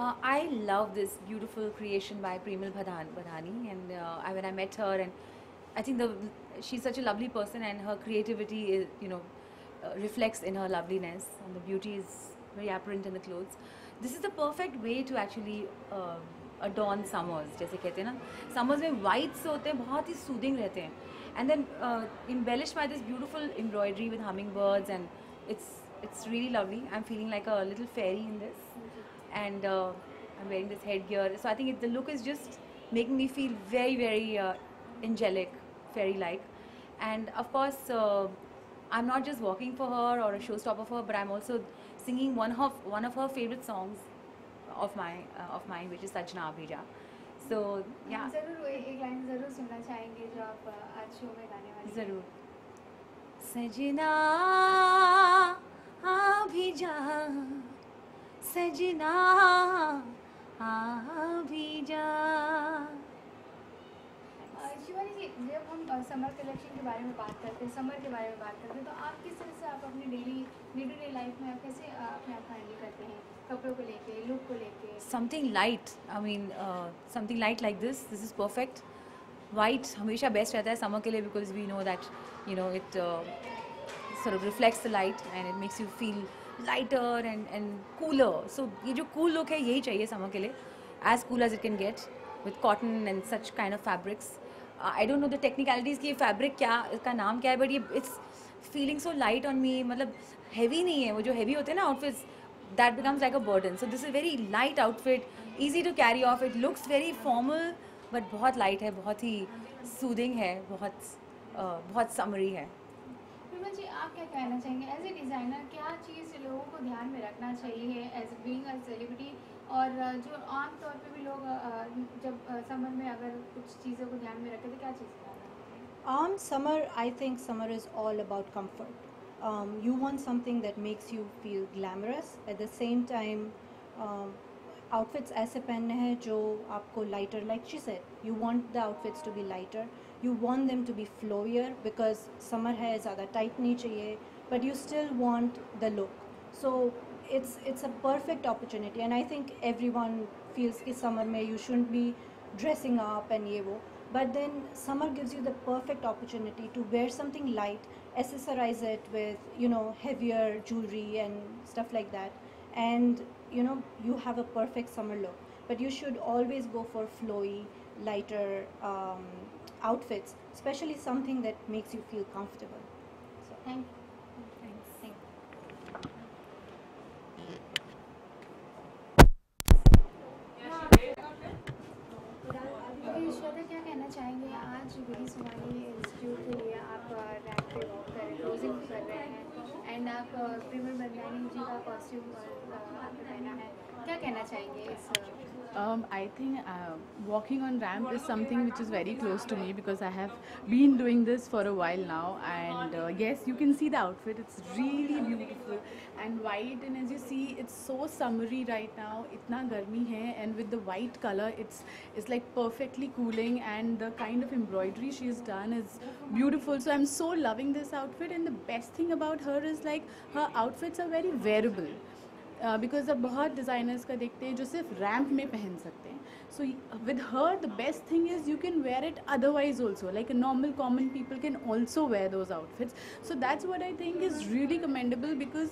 I love this beautiful creation by Premal Badhani, and when I met her, and I think she's such a lovely person, and her creativity is, reflects in her loveliness, and the beauty is very apparent in the clothes. This is the perfect way to actually adorn summers, जैसे कहते हैं ना, summers में whites होते हैं, बहुत ही soothing रहते हैं, and then embellished by this beautiful embroidery with hummingbirds, and it's really lovely. I'm feeling like a little fairy in this, and I'm wearing this headgear. So I think the look is just making me feel very, very angelic, fairy-like. And of course, I'm not just walking for her or a showstopper for her, but I'm also singing one of her favorite songs of mine, which is Sajna Abhija. So yeah. जरूर एक line जरूर सुनना चाहेंगे जो आप आज show में गाने वाले हैं। जरूर। सजना आभिजा, सजना आभिजा। शिवानी जी, जब हम समर कलेक्शन के बारे में बात करते हैं, समर के बारे में बात करते हैं, तो आप किस तरह से आप अपनी डे टू डे लाइफ में आप कैसे अपने आप को हैंडल करते हैं, कपड़ों को लेके, लुक को लेके? Something light. I mean, something light like this. This is perfect. White हमेशा best रहता है summer के लिए, because we know that it sort of reflects the light and it makes you feel lighter and cooler. So ये जो cool look है यही चाहिए summer के लिए, as cool as it can get with cotton and such kind of fabrics. I don't know the technicalities कि fabric क्या, इसका नाम क्या है, but ये it's feeling so light on me. मतलब heavy नहीं है, वो जो heavy होते हैं ना outfits, that becomes like a burden. So this is very light outfit, easy to carry off. It looks very formal, but बहुत light है, बहुत ही soothing है, बहुत summery है. विमल जी, आप क्या कहना चाहेंगे एज ए डिज़ाइनर, क्या चीज़ लोगों को ध्यान में रखना चाहिए एज बीइंग अ सेलिब्रिटी, और जो आम तौर पे भी लोग जब समर में अगर कुछ चीज़ों को ध्यान में रखें तो क्या चीज़ ध्यान रखें? Summer, I think summer is all about comfort. You want something that makes you feel glamorous. At the same time, outfits ऐसे पहनने हैं जो आपको lighter, like she said, you want the outfits to be lighter. You want them to be flowier because summer है, ज़्यादा tight नहीं चाहिए, but you still want the look. So it's a perfect opportunity, and I think everyone feels कि summer में you shouldn't be dressing up and ये वो. But then summer gives you the perfect opportunity to wear something light, accessorize it with heavier jewelry and stuff like that, and you have a perfect summer look. But you should always go for flowy, lighter outfits, especially something that makes you feel comfortable. So thank you. Shweta, क्या कहना चाहेंगे, आज VD Sumani institute के लिए आप ramp पे walk कर रहे हैं, क्लोजिंग कर रहे हैं, एंड आप प्रेमल बदलानी जी का कॉस्ट्यूम आपने पहना है, क्या कहना चाहेंगे इस? I think walking on ramp is something which is very close to me because I have been doing this for a while now, and yes, you can see the outfit, it's really beautiful and white, and as you see it's so summery right now, itna garmi hai, and with the white color it's like perfectly cooling, and the kind of embroidery she's done is beautiful. So I'm so loving this outfit, and the best thing about her is like her outfits are very wearable. Because अब बहुत designers का देखते हैं जो सिर्फ ramp में पहन सकते हैं. So with her the best thing is you can wear it otherwise also, like normal common people can also wear those outfits. So that's what I think is really commendable, because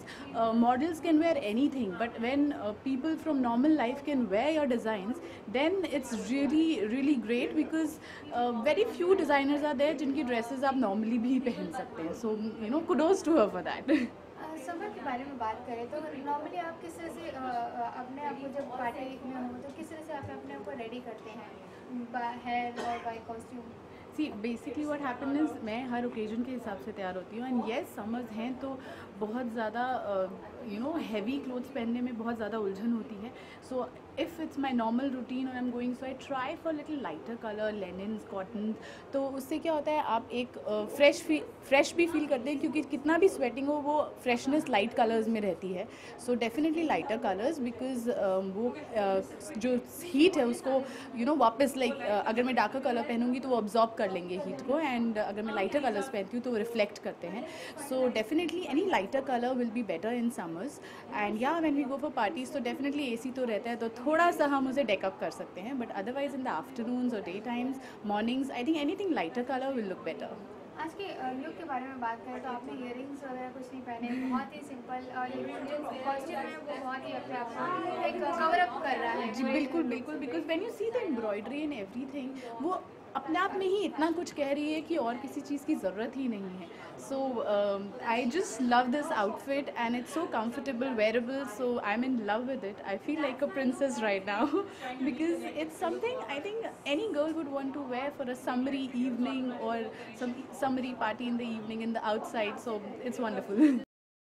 models can wear anything, but when people from normal life can wear your designs, then it's really great, because very few designers are there जिनकी dresses आप normally भी पहन सकते हैं. So kudos to her for that. Summer के बारे में बात करें तो नॉर्मली आप किस तरह से अपने आप को जब पार्टी में हो तो किस तरह से आप अपने आप को रेडी करते हैं, हेयर और by costume? See basically what happen is, मैं हर ओकेजन के हिसाब से तैयार होती हूँ, एंड येस समर्स हैं तो बहुत ज़्यादा हैवी क्लोथ्स पहनने में बहुत ज़्यादा उलझन होती है. So if it's my normal routine और I am going, so I try for little lighter colour, linens, cotton. तो उससे क्या होता है, आप एक फ्रेश भी फील करते हैं, क्योंकि कितना भी स्वेटिंग हो वो फ्रेशनेस लाइट कलर्स में रहती है. So definitely lighter colours, because वो जो हीट है उसको वापस लाइक अगर मैं डार्कर कलर पहनूंगी तो वो ऑब्जॉर्ब कर लेंगे हीट को, एंड अगर मैं लाइटर कलर्स पहनती हूँ तो वो रिफ्लेक्ट करते हैं. So definitely any lighter colour will be better in summer. summers. And yeah, when we go for parties, so definitely AC तो रहता है, तो थोड़ा सा हम उसे deck up कर सकते हैं. But otherwise in the afternoons or daytimes, mornings, I think anything lighter color will look better. आज के लुक के बारे में बात करें तो आपने इयरिंग्स वगैरह कुछ नहीं पहने, बहुत ही सिंपल, और ये जो कॉस्ट्यूम है वो बहुत ही अपने आप को एक कवर अप कर रहा है. जी बिल्कुल बिल्कुल, because when you see the embroidery and everything, वो अपने आप में ही इतना कुछ कह रही है कि और किसी चीज़ की ज़रूरत ही नहीं है. So I just love this outfit and it's so comfortable, wearable, so I am in love with it. I feel like a princess right now because it's something I think any girl would want to wear for a summery evening or some summery party in the evening in the outside, so it's wonderful.